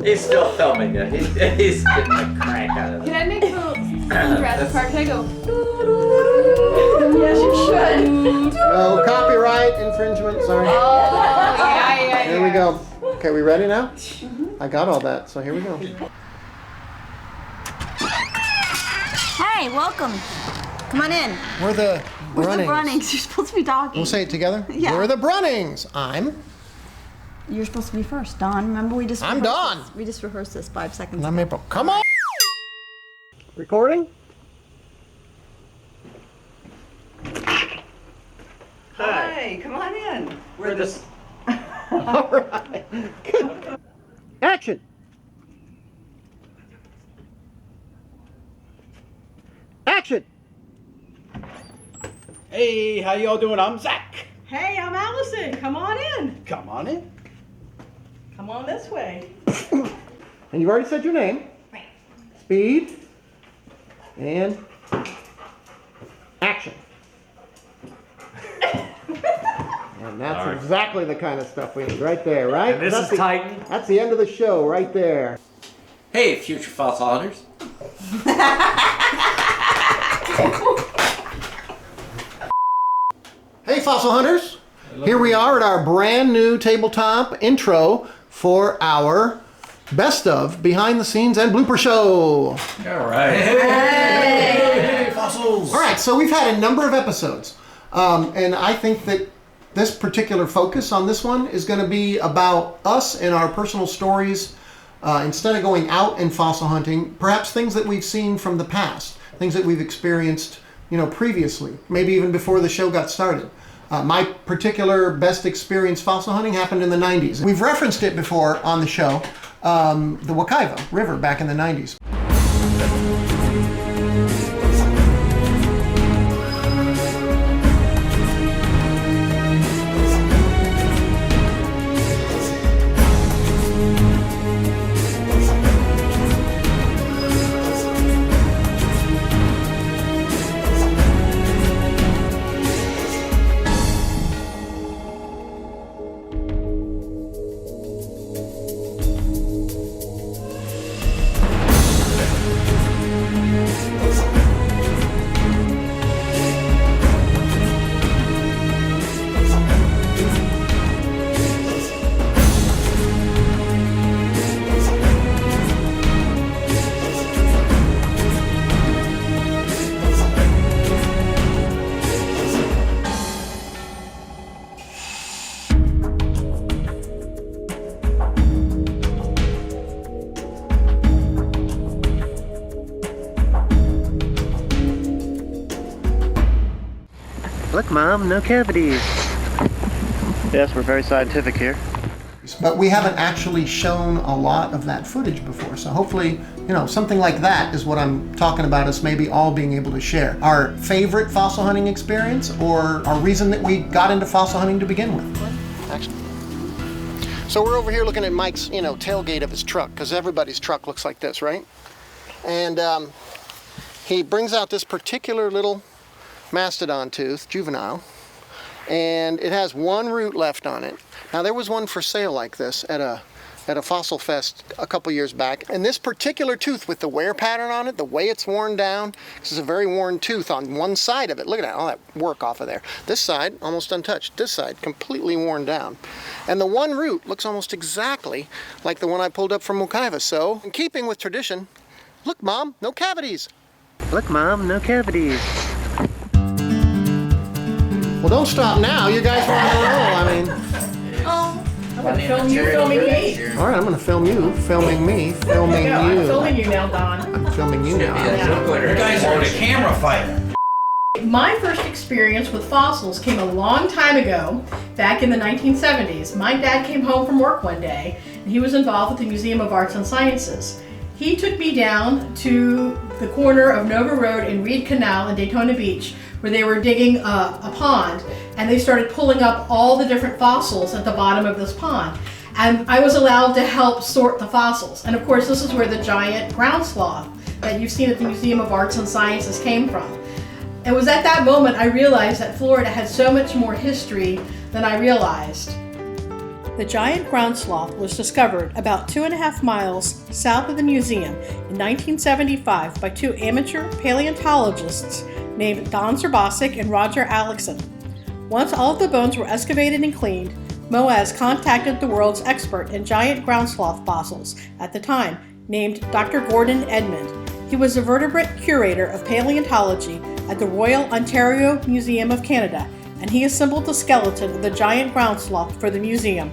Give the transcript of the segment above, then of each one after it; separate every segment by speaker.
Speaker 1: He's still filming it. He's getting a crank out of it.
Speaker 2: Can I make the Jurassic Park? Can I go?
Speaker 3: Yes, you should.
Speaker 4: No copyright infringement, sorry.
Speaker 2: Oh, yeah.
Speaker 4: Here we go. Okay, we ready now? I got all that, so here we go.
Speaker 3: Hey, welcome. Come on in.
Speaker 4: We're the
Speaker 3: We're the
Speaker 4: Brunnings.
Speaker 3: Brunnings. You're supposed to be talking.
Speaker 4: We'll say it together?
Speaker 3: Yeah.
Speaker 4: We're the Brunnings.
Speaker 3: You're supposed to be first, Don. Remember we just
Speaker 4: I'm
Speaker 3: rehearsed
Speaker 4: Don.
Speaker 3: this. We just rehearsed this 5 seconds
Speaker 4: And
Speaker 3: ago.
Speaker 4: I'm April. Come on! Recording?
Speaker 5: Hi, come on in.
Speaker 1: We're just.
Speaker 4: All right. Good. Action! Action!
Speaker 6: Hey, how y'all doing? I'm Zach.
Speaker 5: Hey, I'm Allison. Come on in.
Speaker 6: Come on in.
Speaker 5: Come on this way.
Speaker 4: And you've already said your name.
Speaker 5: Right.
Speaker 4: Speed. And action. And that's exactly the kind of stuff we need right there, right?
Speaker 1: And this
Speaker 4: That's
Speaker 1: is Titan.
Speaker 4: That's the end of the show right there.
Speaker 1: Hey, future fossil hunters.
Speaker 4: Hey, fossil hunters. Here we are at our brand new tabletop intro for our best of behind the scenes and blooper show.
Speaker 1: All right.
Speaker 6: Hey, fossils.
Speaker 4: All right, so we've had a number of episodes, and I think that this particular focus on this one is going to be about us and our personal stories. Instead of going out and fossil hunting, perhaps things that we've seen from the past, things that we've experienced, previously, maybe even before the show got started. My particular best experience fossil hunting happened in the 90s. We've referenced it before on the show, the Wakaiva River back in the 90s.
Speaker 7: Look, Mom, no cavities. Yes, we're very scientific here.
Speaker 4: But we haven't actually shown a lot of that footage before, so hopefully, something like that is what I'm talking about, us maybe all being able to share. Our favorite fossil hunting experience, or our reason that we got into fossil hunting to begin with. Actually. So we're over here looking at Mike's, tailgate of his truck, because everybody's truck looks like this, right? And he brings out this particular little Mastodon tooth, Juvenile, and it has one root left on it. Now there was one for sale like this at a at a fossil fest a couple years back. And this particular tooth with the wear pattern on it, the way it's worn down, this is a very worn tooth on one side of it. Look at that, all that work off of there. This side, almost untouched. This side, completely worn down. And the one root looks almost exactly like the one I pulled up from Mokaiva. So, in keeping with tradition, look, Mom, no cavities.
Speaker 7: Look, Mom, no cavities.
Speaker 4: Well, don't stop now. You guys want to roll. I mean,
Speaker 5: I'm going to film you filming me.
Speaker 4: all right, I'm going to film you, filming me, filming
Speaker 5: There you go. I'm
Speaker 4: you.
Speaker 5: filming you now, Don.
Speaker 4: I'm filming you now.
Speaker 6: You guys are in a camera fight.
Speaker 5: My first experience with fossils came a long time ago, back in the 1970s. My dad came home from work one day, and he was involved with the Museum of Arts and Sciences. He took me down to the corner of Nova Road and Reed Canal in Daytona Beach, where they were digging a pond, and they started pulling up all the different fossils at the bottom of this pond. And I was allowed to help sort the fossils. And of course, this is where the giant ground sloth that you've seen at the Museum of Arts and Sciences came from. It was at that moment I realized that Florida had so much more history than I realized. The giant ground sloth was discovered about 2.5 miles south of the museum in 1975 by two amateur paleontologists named Don Zerbasic and Roger Allison. Once all of the bones were excavated and cleaned, MOAS contacted the world's expert in giant ground sloth fossils at the time, named Dr. Gordon Edmund. He was a vertebrate curator of paleontology at the Royal Ontario Museum of Canada, and he assembled the skeleton of the giant ground sloth for the museum.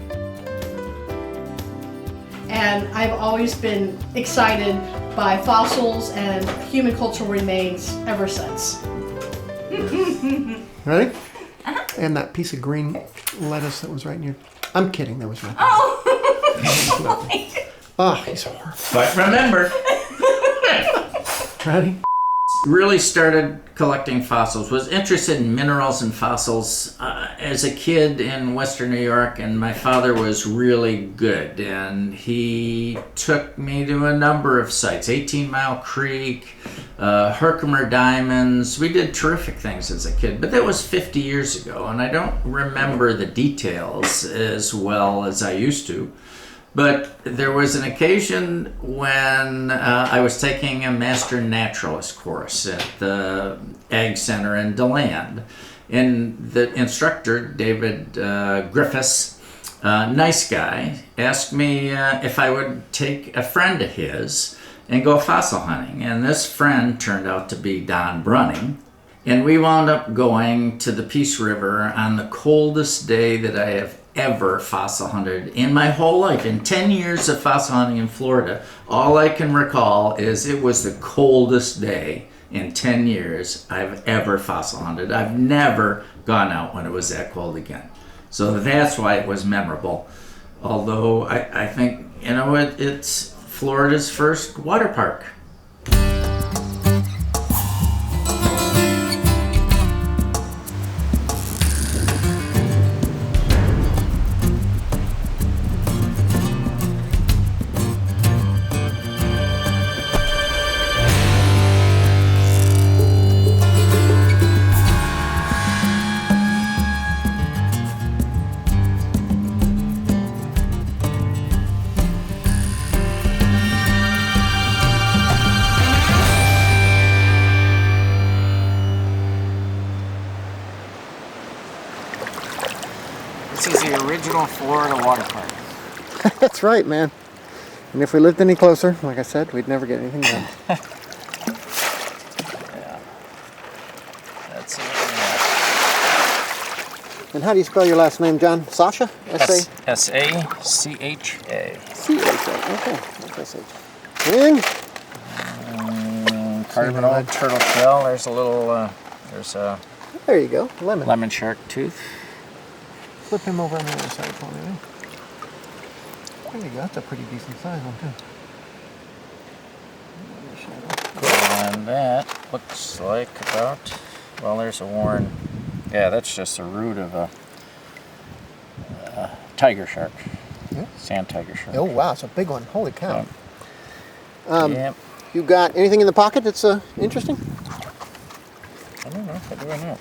Speaker 5: And I've always been excited by fossils and human cultural remains ever since.
Speaker 4: Ready? And that piece of green lettuce that was right in your... I'm kidding, that was right. Oh, he's horrible.
Speaker 1: But remember,
Speaker 4: Ready?
Speaker 1: really started collecting fossils, was interested in minerals and fossils as a kid in Western New York, and my father was really good, and he took me to a number of sites, 18 Mile Creek, Herkimer Diamonds. We did terrific things as a kid, but that was 50 years ago, and I don't remember the details as well as I used to. But there was an occasion when I was taking a Master Naturalist course at the Ag Center in DeLand. And the instructor, David Griffiths, nice guy, asked me if I would take a friend of his and go fossil hunting. And this friend turned out to be Don Brunning. And we wound up going to the Peace River on the coldest day that I have ever fossil hunted in my whole life. In 10 years of fossil hunting in Florida, all I can recall is it was the coldest day in 10 years I've ever fossil hunted. I've never gone out when it was that cold again. So that's why it was memorable. Although I think, you know, it's Florida's first water park.
Speaker 8: This is the original Florida water park.
Speaker 4: That's right, man. And if we lived any closer, like I said, we'd never get anything done.
Speaker 8: Yeah. That's it.
Speaker 4: And how do you spell your last name, John? Sasha? S-A?
Speaker 8: S-A-C-H-A.
Speaker 4: C-H-A. Okay. That's S-H. Ring?
Speaker 8: Part of an old turtle shell. There's a little, there's a
Speaker 4: There you go. Lemon.
Speaker 8: lemon shark tooth.
Speaker 4: Flip him over on the other side for me. There you go. That's a pretty decent size one, too.
Speaker 8: And that looks like about, well, there's a worn, yeah, that's just the root of a tiger shark.
Speaker 4: Yeah.
Speaker 8: Sand tiger shark.
Speaker 4: Oh, wow. It's a big one. Holy cow.
Speaker 8: Yep.
Speaker 4: You got anything in the pocket that's interesting?
Speaker 8: I don't know. What do I know?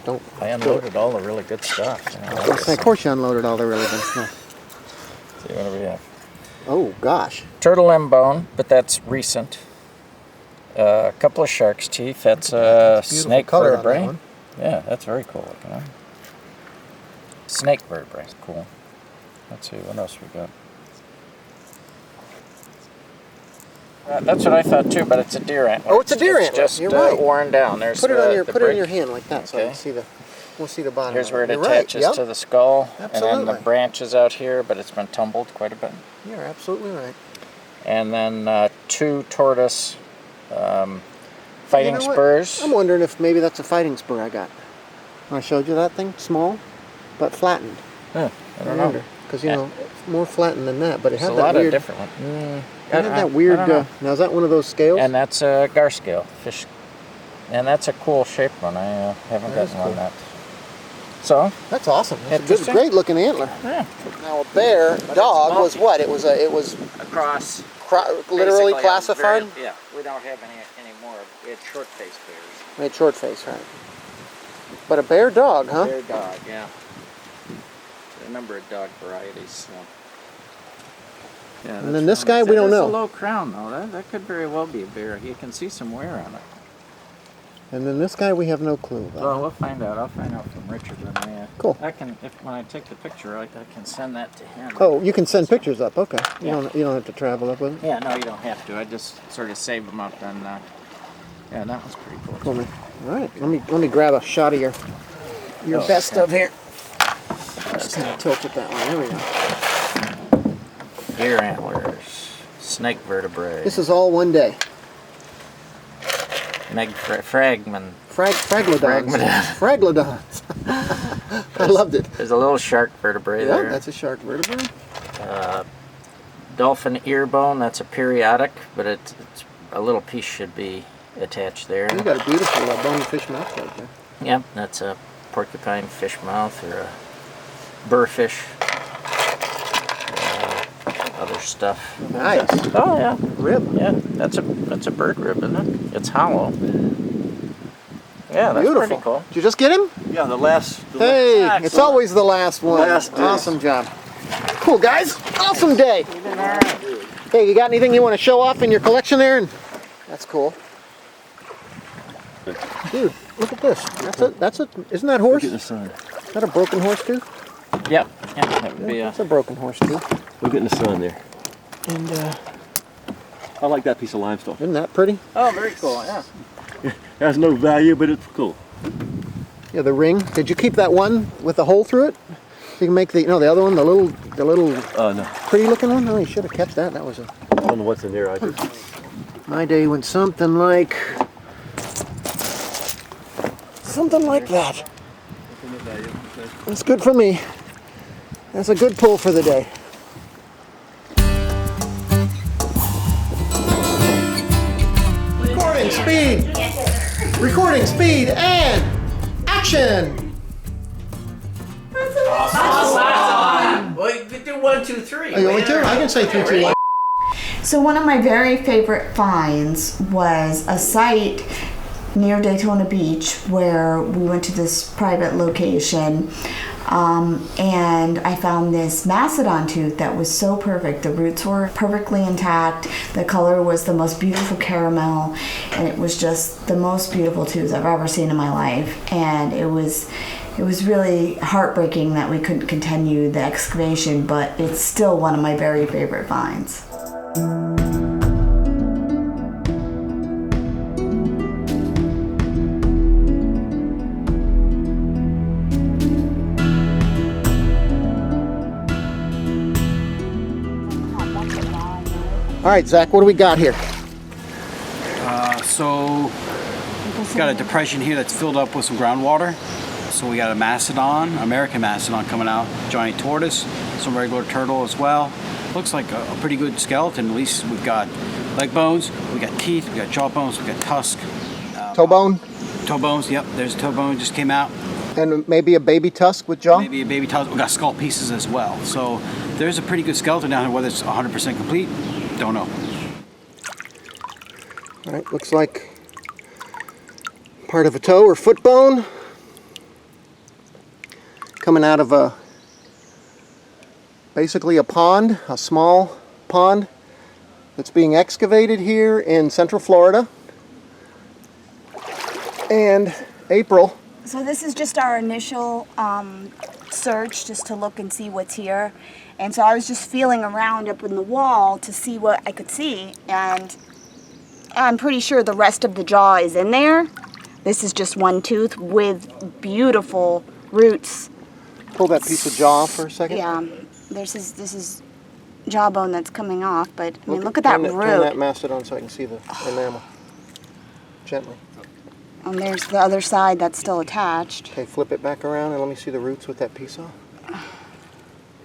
Speaker 4: Don't.
Speaker 8: I unloaded all the really good stuff. You know,
Speaker 4: Of course you unloaded all the really good stuff.
Speaker 8: See what do we have?
Speaker 4: Oh gosh.
Speaker 8: Turtle limb bone, but that's recent. A couple of shark's teeth. That's a snake
Speaker 4: color on that
Speaker 8: vertebrae.
Speaker 4: one.
Speaker 8: Yeah, that's very cool looking. Huh? Snake vertebrae. Cool. Let's see, what else we got? That's what I thought too, but it's a deer antler.
Speaker 4: Oh, it's a deer antler.
Speaker 8: Just
Speaker 4: You're right.
Speaker 8: worn down. There's
Speaker 4: Put it on your
Speaker 8: the
Speaker 4: put it in
Speaker 8: break.
Speaker 4: your hand like that, so I
Speaker 8: Okay.
Speaker 4: can see the. We'll see the bottom.
Speaker 8: Here's
Speaker 4: of
Speaker 8: where it
Speaker 4: You're
Speaker 8: attaches
Speaker 4: right.
Speaker 8: to the skull,
Speaker 4: Absolutely.
Speaker 8: and then the branches out here, but it's been tumbled quite a bit.
Speaker 4: You're absolutely right.
Speaker 8: And then 2 tortoise fighting
Speaker 4: You know what?
Speaker 8: spurs.
Speaker 4: I'm wondering if maybe that's a fighting spur I got. I showed you that thing, small, but flattened.
Speaker 8: Huh, I don't know.
Speaker 4: Because you know, it's more flattened than that, but it
Speaker 8: There's
Speaker 4: had
Speaker 8: a
Speaker 4: that
Speaker 8: lot
Speaker 4: weird.
Speaker 8: of different ones.
Speaker 4: It had that
Speaker 8: I
Speaker 4: weird.
Speaker 8: don't know.
Speaker 4: Now is that one of those scales?
Speaker 8: And that's a gar scale fish, and that's a cool shaped one. I haven't
Speaker 4: That is
Speaker 8: gotten one
Speaker 4: cool.
Speaker 8: that. So
Speaker 4: That's awesome. That's a good,
Speaker 8: Interesting.
Speaker 4: great looking antler.
Speaker 8: yeah,
Speaker 4: Now a bear dog
Speaker 8: small.
Speaker 4: was what? It was
Speaker 8: across.
Speaker 4: literally
Speaker 8: basically,
Speaker 4: classified.
Speaker 8: Yeah, we don't have any more. We had short face bears.
Speaker 4: Made short face, right? But a bear dog, huh?
Speaker 8: Bear dog, yeah. A number of dog varieties. So. Yeah,
Speaker 4: And then this guy, we don't know.
Speaker 8: That's a low crown though. That could very well be a bear. You can see some wear on it.
Speaker 4: And then this guy, we have no clue about.
Speaker 8: Well, we'll find out. I'll find out from Richard when
Speaker 4: Cool.
Speaker 8: I can, when I take the picture, I can send that to him.
Speaker 4: Oh, you can send pictures up. Okay.
Speaker 8: Yeah.
Speaker 4: You don't have to travel up with it.
Speaker 8: Yeah, no, you don't have to. I just sort of save them up, and yeah, that was pretty cool.
Speaker 4: Cool, man. All right. Let me grab a shot of your best
Speaker 8: okay.
Speaker 4: of here. Just kind of tilt it that way. There we go.
Speaker 8: Deer antlers, snake vertebrae.
Speaker 4: This is all one day.
Speaker 8: Fragment.
Speaker 4: Fraglodons. Fraglodons. I loved it.
Speaker 8: There's a little shark vertebrae
Speaker 4: Yeah,
Speaker 8: there.
Speaker 4: that's a shark vertebrae.
Speaker 8: Dolphin ear bone. That's a periodic, but it's a little piece should be attached there.
Speaker 4: You got a beautiful bony fish mouth right there.
Speaker 8: Yep, that's a porcupine fish mouth or a burrfish. Other stuff.
Speaker 4: Nice.
Speaker 8: Oh yeah,
Speaker 4: Rib.
Speaker 8: yeah. That's a bird rib, isn't it? It's hollow. Yeah, that's
Speaker 4: Beautiful.
Speaker 8: pretty cool.
Speaker 4: Did you just get him?
Speaker 6: Yeah, the last.
Speaker 4: Hey,
Speaker 8: Excellent.
Speaker 4: it's always the last one.
Speaker 6: Last day.
Speaker 4: Awesome job. Cool, guys. Awesome day. Hey, you got anything you want to show off in your collection there? That's cool. Dude, look at this. Isn't that horse?
Speaker 6: Look at the sun.
Speaker 4: Is that a broken horse tooth?
Speaker 8: Yep. Yeah, that would be a.
Speaker 4: That's a broken horse tooth.
Speaker 6: Look at the sun there.
Speaker 4: And
Speaker 6: I like that piece of limestone.
Speaker 4: isn't that pretty?
Speaker 8: Oh, very cool. Yeah.
Speaker 6: It has no value, but it's cool.
Speaker 4: Yeah, the ring. Did you keep that one with the hole through it? So you can make the other one, the little
Speaker 6: No.
Speaker 4: pretty looking one. Oh, you should have kept that. That was a.
Speaker 6: I don't know what's in there. I just.
Speaker 4: My day went something like that. That's good for me. That's a good pull for the day. Recording speed. Recording speed and action.
Speaker 1: Well, you could do 1, 2, 3.
Speaker 4: Are you only two? I can say 3, 2, 1.
Speaker 3: So one of my very favorite finds was a site near Daytona Beach where we went to this private location, and I found this Mastodon tooth that was so perfect. The roots were perfectly intact, the color was the most beautiful caramel, and it was just the most beautiful tooth I've ever seen in my life. And it was really heartbreaking that we couldn't continue the excavation, but it's still one of my very favorite finds.
Speaker 4: All right, Zach, what do we got here?
Speaker 9: So we've got a depression here that's filled up with some groundwater. So we got a Mastodon, American Mastodon coming out, giant tortoise, some regular turtle as well. Looks like a pretty good skeleton. At least we've got leg bones, we got teeth, we got jaw bones, we got tusk.
Speaker 4: Toe bone
Speaker 9: Toe bones, yep, there's a toe bone, just came out.
Speaker 4: and maybe a baby tusk with jaw?
Speaker 9: Maybe a baby tusk. We got skull pieces as well. So there's a pretty good skeleton down here. Whether it's 100% complete, don't know.
Speaker 4: All right, looks like part of a toe or foot bone coming out of a basically a pond, a small pond that's being excavated here in Central Florida. And April.
Speaker 3: So this is just our initial search, just to look and see what's here. And so I was just feeling around up in the wall to see what I could see, and I'm pretty sure the rest of the jaw is in there. This is just one tooth with beautiful roots.
Speaker 4: Pull that piece of jaw for a second.
Speaker 3: Yeah, this is jawbone that's coming off, but I mean, look at that root.
Speaker 4: Turn that Mastodon so I can see the enamel. Gently.
Speaker 3: And there's the other side that's still attached.
Speaker 4: Okay, flip it back around and let me see the roots with that piece off.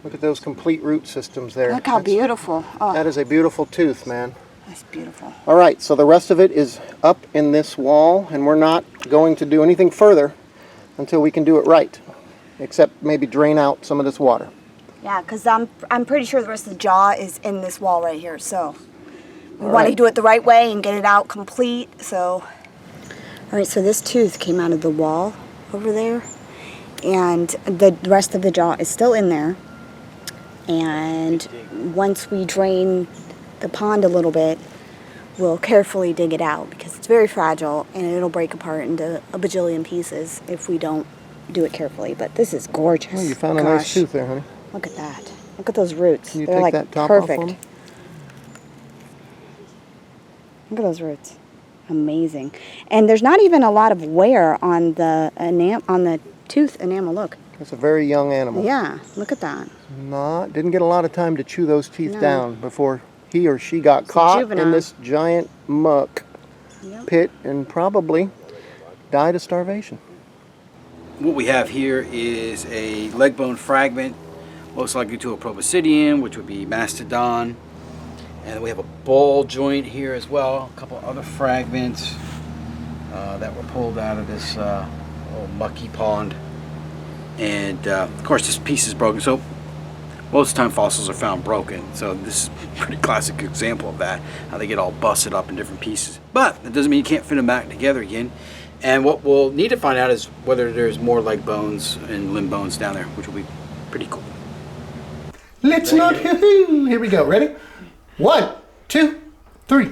Speaker 4: Look at those complete root systems there.
Speaker 3: Look how beautiful. Oh,
Speaker 4: that is a beautiful tooth, man.
Speaker 3: that's beautiful.
Speaker 4: All right, so the rest of it is up in this wall, and we're not going to do anything further until we can do it right, except maybe drain out some of this water.
Speaker 3: Yeah, because I'm pretty sure the rest of the jaw is in this wall right here. So we want to do it the right way and get it out complete. So, all right, so this tooth came out of the wall over there, and the rest of the jaw is still in there. And once we drain the pond a little bit, we'll carefully dig it out because it's very fragile and it'll break apart into a bajillion pieces if we don't do it carefully. But this is gorgeous.
Speaker 4: Oh, you found a nice tooth there, honey.
Speaker 3: Look at that. Look at those roots.
Speaker 4: Can you
Speaker 3: They're
Speaker 4: take
Speaker 3: like
Speaker 4: that top
Speaker 3: perfect.
Speaker 4: off for me?
Speaker 3: Look at those roots. Amazing. And there's not even a lot of wear on the tooth enamel. Look.
Speaker 4: It's a very young animal.
Speaker 3: Yeah, look at that.
Speaker 4: Didn't get a lot of time to chew those teeth down before he or she got caught in this giant muck pit and probably died of starvation.
Speaker 9: What we have here is a leg bone fragment, most likely to a proboscidean, which would be Mastodon. And we have a ball joint here as well, a couple other fragments that were pulled out of this little mucky pond. And of course this piece is broken, so most of the time fossils are found broken, so this is a pretty classic example of that, how they get all busted up in different pieces. But that doesn't mean you can't fit them back together again. And what we'll need to find out is whether there's more leg bones and limb bones down there, which will be pretty cool.
Speaker 4: Let's not, here we go, ready? 1, 2, 3.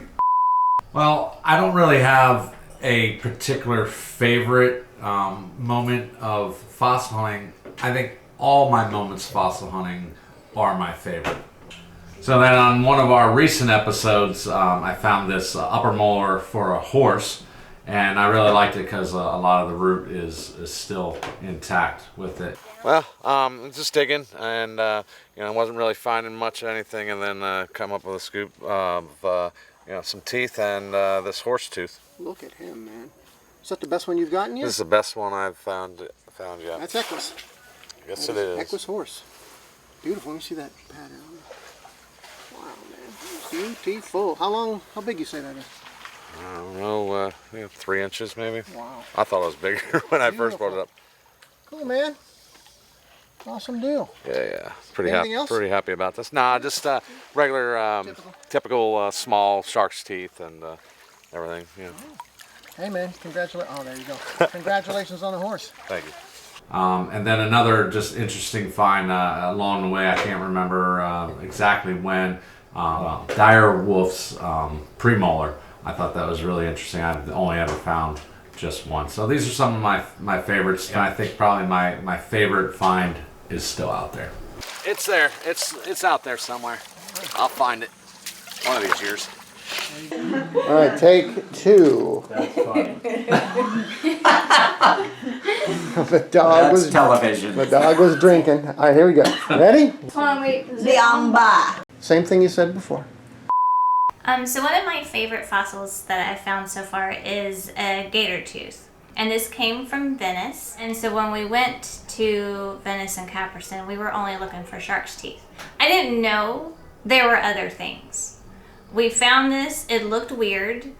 Speaker 10: Well, I don't really have a particular favorite moment of fossil hunting. I think all my moments of fossil hunting are my favorite. So then on one of our recent episodes, I found this upper molar for a horse, and I really liked it because a lot of the root is still intact with it.
Speaker 11: Well, just digging, and I wasn't really finding much of anything, and then come up with a scoop of some teeth and this horse tooth.
Speaker 4: Look at him, man. Is that the best one you've gotten yet?
Speaker 11: This is the best one I've found yet.
Speaker 4: That's Equus.
Speaker 11: Yes, it is.
Speaker 4: Equus horse. Beautiful. Let me see that pattern. Wow, man. Beautiful. How big you say that is?
Speaker 11: I don't know, 3 inches maybe.
Speaker 4: Wow.
Speaker 11: I thought it was bigger when I first brought it up.
Speaker 4: Cool, man. Awesome deal.
Speaker 11: Yeah.
Speaker 4: Anything else?
Speaker 11: Pretty happy about this. Nah, just regular, typical small shark's teeth and everything. Yeah.
Speaker 4: Oh. Hey, man. Congratulations. Oh, there you go. Congratulations on the horse.
Speaker 11: Thank you.
Speaker 10: And then another just interesting find along the way, I can't remember exactly when, dire wolf's premolar. I thought that was really interesting. I've only ever found just one. So these are some of my favorites, and I think probably my favorite find is still out there.
Speaker 11: It's there. It's out there somewhere. I'll find it one of these years.
Speaker 4: All right, take 2.
Speaker 8: That's funny.
Speaker 4: The dog was
Speaker 8: television.
Speaker 4: The dog was drinking. All right, here we go. Ready?
Speaker 2: Hold on, wait.
Speaker 4: Same thing you said before.
Speaker 12: So one of my favorite fossils that I've found so far is a gator tooth. And this came from Venice. And so when we went to Venice and Caperton, we were only looking for shark's teeth. I didn't know there were other things. We found this, it looked weird,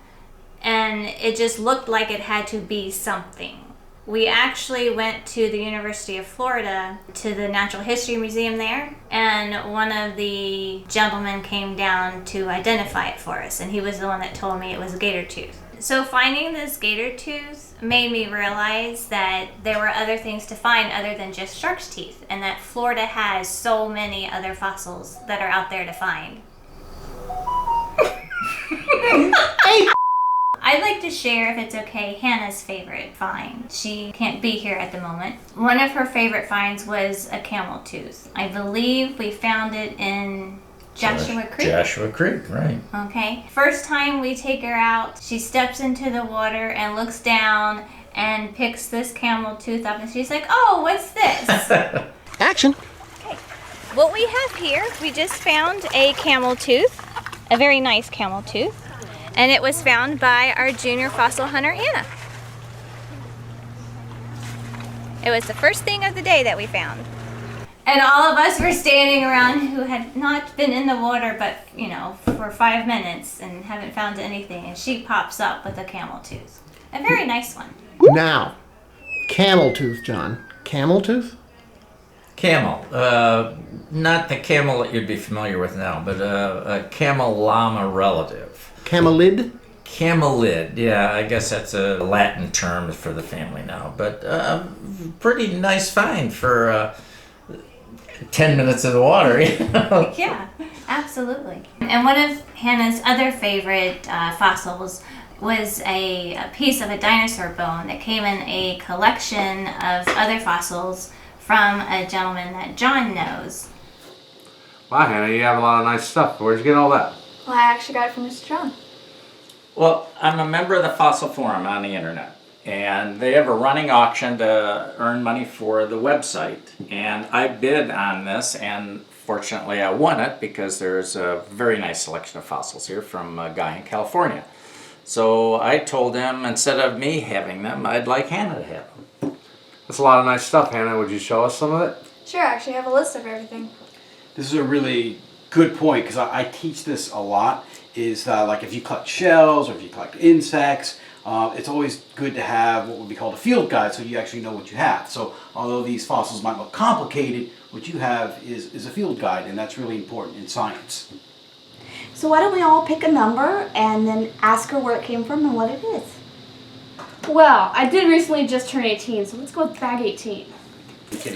Speaker 12: and it just looked like it had to be something. We actually went to the University of Florida, to the Natural History Museum there, and one of the gentlemen came down to identify it for us, and he was the one that told me it was a gator tooth. So finding this gator tooth made me realize that there were other things to find other than just shark's teeth, and that Florida has so many other fossils that are out there to find. I'd like to share, if it's okay, Hannah's favorite find. She can't be here at the moment. One of her favorite finds was a camel tooth. I believe we found it in Joshua Creek?
Speaker 1: Joshua Creek, right.
Speaker 12: Okay. First time we take her out, she steps into the water and looks down and picks this camel tooth up, and she's like, oh, what's this?
Speaker 4: Action.
Speaker 12: Okay. What we have here, we just found a camel tooth, a very nice camel tooth, and it was found by our junior fossil hunter, Anna. It was the first thing of the day that we found. And all of us were standing around who had not been in the water but, you know, for 5 minutes and haven't found anything. And she pops up with a camel tooth. A very nice one.
Speaker 4: Now, camel tooth, John. Camel tooth?
Speaker 1: Camel. Not the camel that you'd be familiar with now, but a camel llama relative.
Speaker 4: Camelid?
Speaker 1: Camelid, yeah, I guess that's a Latin term for the family now. But pretty nice find for 10 minutes of the water.
Speaker 12: Yeah, absolutely. And one of Hannah's other favorite fossils was a piece of a dinosaur bone that came in a collection of other fossils from a gentleman that John knows.
Speaker 11: Wow, Hannah, you have a lot of nice stuff. Where'd you get all that?
Speaker 2: Well, I actually got it from Mr. John.
Speaker 1: Well, I'm a member of the Fossil Forum on the internet, and they have a running auction to earn money for the website. And I bid on this, and fortunately I won it because there's a very nice selection of fossils here from a guy in California. So I told him instead of me having them, I'd like Hannah to have them.
Speaker 11: That's a lot of nice stuff, Hannah. Would you show us some of it?
Speaker 2: Sure, I actually have a list of everything.
Speaker 9: This is a really good point because I teach this a lot. Is like if you collect shells or if you collect insects, it's always good to have what would be called a field guide so you actually know what you have. So although these fossils might look complicated, what you have is a field guide, and that's really important in science.
Speaker 3: So why don't we all pick a number and then ask her where it came from and what it is?
Speaker 2: Well, I did recently just turn 18, so let's go with bag 18.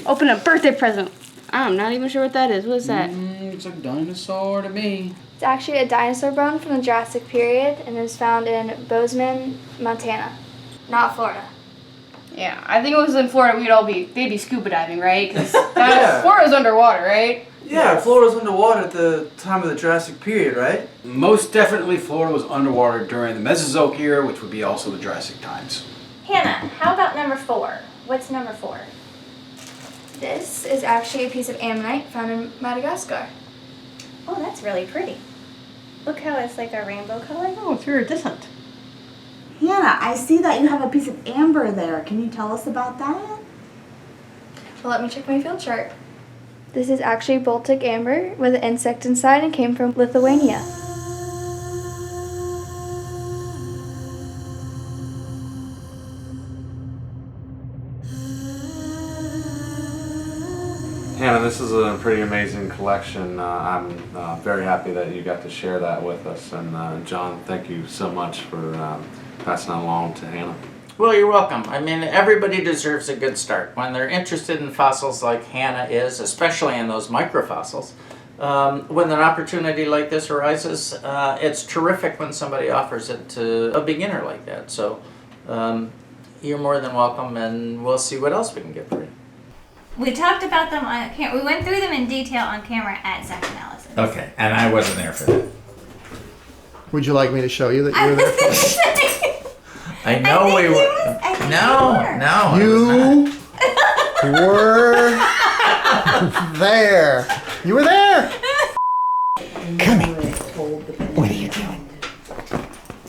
Speaker 2: Open a birthday present. I'm not even sure what that is. What is that?
Speaker 9: It's a dinosaur to me.
Speaker 2: It's actually a dinosaur bone from the Jurassic period and is found in Bozeman, Montana, not Florida.
Speaker 13: Yeah, I think it was in Florida they'd be scuba diving, right? Because
Speaker 14: Yeah.
Speaker 13: Florida's underwater, right?
Speaker 14: Yeah, Florida was underwater at the time of the Jurassic period, right?
Speaker 9: Most definitely Florida was underwater during the Mesozoic era, which would be also the Jurassic times.
Speaker 12: Hannah, how about number 4? What's number 4?
Speaker 2: This is actually a piece of ammonite found in Madagascar.
Speaker 12: Oh, that's really pretty. Look how it's like a rainbow color.
Speaker 5: Oh, it's iridescent.
Speaker 3: Hannah, I see that you have a piece of amber there. Can you tell us about that?
Speaker 2: Well, let me check my field chart. This is actually Baltic amber with an insect inside and came from Lithuania.
Speaker 11: Hannah, this is a pretty amazing collection. I'm very happy that you got to share that with us. And John, thank you so much for passing that along to Hannah.
Speaker 1: Well, you're welcome. I mean, everybody deserves a good start. When they're interested in fossils like Hannah is, especially in those microfossils, when an opportunity like this arises, it's terrific when somebody offers it to a beginner like that. So you're more than welcome, and we'll see what else we can get for you.
Speaker 12: We talked about them on camera. We went through them in detail on camera at Zach and Allison.
Speaker 1: Okay, and I wasn't there for that.
Speaker 4: Would you like me to show you that you were there for it?
Speaker 1: I know we were. No,
Speaker 4: You were there. You were there. Come here. What are you doing?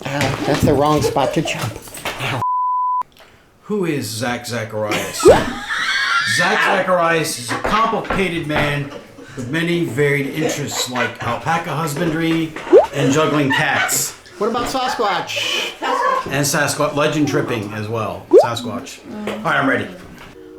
Speaker 4: Ow, that's the wrong spot to jump. Ow.
Speaker 9: Who is Zach Zacharias? Zach Zacharias is a complicated man with many varied interests like alpaca husbandry and juggling cats.
Speaker 4: What about Sasquatch?
Speaker 9: And Sasquatch, legend tripping as well. Sasquatch. All right, I'm ready.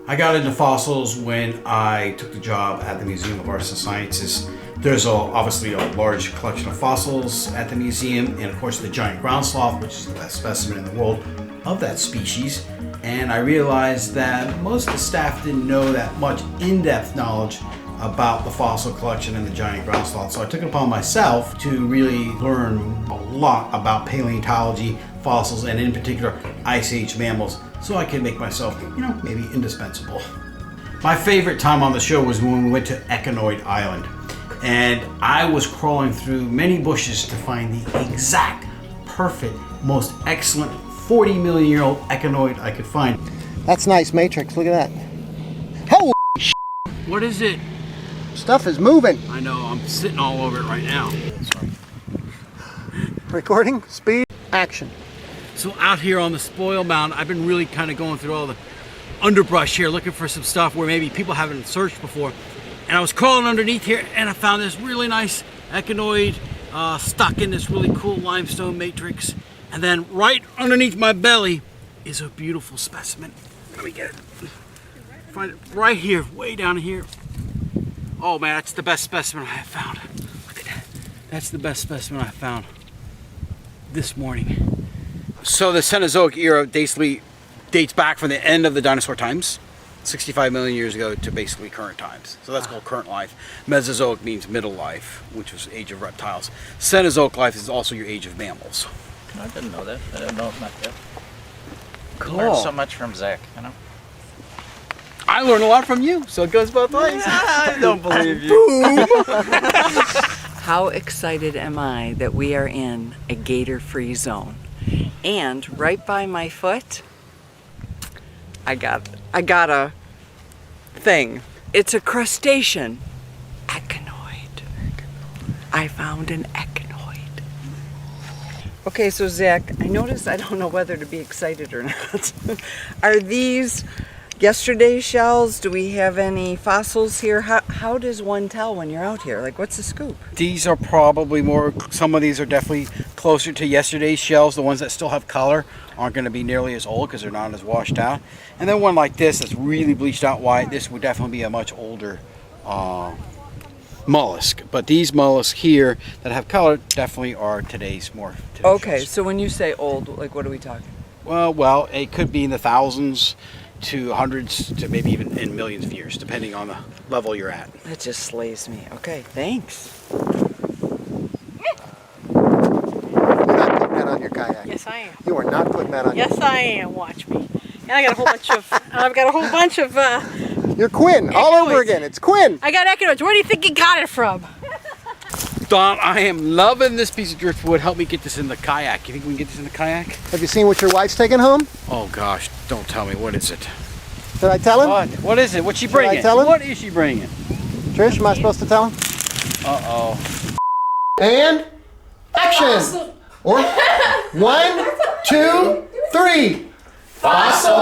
Speaker 9: I got into fossils when I took the job at the Museum of Arts and Sciences There's obviously a large collection of fossils at the museum, and of course the giant ground sloth, which is the best specimen in the world of that species. And I realized that most of the staff didn't know that much in-depth knowledge about the fossil collection and the giant ground sloth. So I took it upon myself to really learn a lot about paleontology, fossils, and in particular Ice Age mammals, so I can make myself, maybe indispensable. My favorite time on the show was when we went to Echinoid Island. And I was crawling through many bushes to find the exact, perfect, most excellent 40 million year old echinoid I could find.
Speaker 4: That's nice matrix. Look at that. Holy shit.
Speaker 9: What is it?
Speaker 4: Stuff is moving.
Speaker 9: I know, I'm sitting all over it right now. Sorry.
Speaker 4: Recording, speed, action.
Speaker 9: So out here on the spoil mound, I've been really kind of going through all the underbrush here, looking for some stuff where maybe people haven't searched before. And I was crawling underneath here and I found this really nice echinoid stuck in this really cool limestone matrix. And then right underneath my belly is a beautiful specimen. Let me get it. Find it right here, way down here. Oh man, that's the best specimen I have found. Look at that. That's the best specimen I found this morning. So the Cenozoic era basically dates back from the end of the dinosaur times, 65 million years ago, to basically current times. So that's called current life. Mesozoic means middle life, which was age of reptiles. Cenozoic life is also your age of mammals.
Speaker 8: I didn't know that. I didn't know about that.
Speaker 9: Cool.
Speaker 8: Learned so much from Zach,
Speaker 9: I learned a lot from you, so it goes both ways.
Speaker 8: I don't believe you.
Speaker 15: How excited am I that we are in a gator-free zone. And right by my foot, I got a thing. It's a crustacean. Echinoid. I found an echinoid. Okay, so Zach, I noticed I don't know whether to be excited or not. Are these yesterday's shells? Do we have any fossils here? How does one tell when you're out here? Like, what's the scoop?
Speaker 9: These are probably some of these are definitely closer to yesterday's shells. The ones that still have color aren't going to be nearly as old because they're not as washed out. And then one like this that's really bleached out white, this would definitely be a much older mollusk. But these mollusks here that have color definitely are today's
Speaker 15: Okay, so when you say old, like what are we talking?
Speaker 9: Well, it could be in the thousands to hundreds to maybe even in millions of years, depending on the level you're at.
Speaker 15: That just slays me. Okay, thanks.
Speaker 4: That on your kayak.
Speaker 16: Yes, I am.
Speaker 4: You are not putting that on.
Speaker 16: Yes, I am. Watch me. And I got a whole bunch of. I've got a whole bunch of.
Speaker 4: You're Quinn all over again. It's Quinn.
Speaker 16: I got echinoids. Where do you think you got it from?
Speaker 9: Don, I am loving this piece of driftwood. Help me get this in the kayak. You think we can get this in the kayak?
Speaker 4: Have you seen what your wife's taking home?
Speaker 9: Oh gosh, don't tell me. What is it?
Speaker 4: Did I tell him?
Speaker 9: What is it? What's she bringing?
Speaker 4: Did I tell him?
Speaker 9: What is she bringing?
Speaker 4: Trish, am I supposed to tell him?
Speaker 9: Uh-oh.
Speaker 4: And action! Or 1, 2, 3. Fossil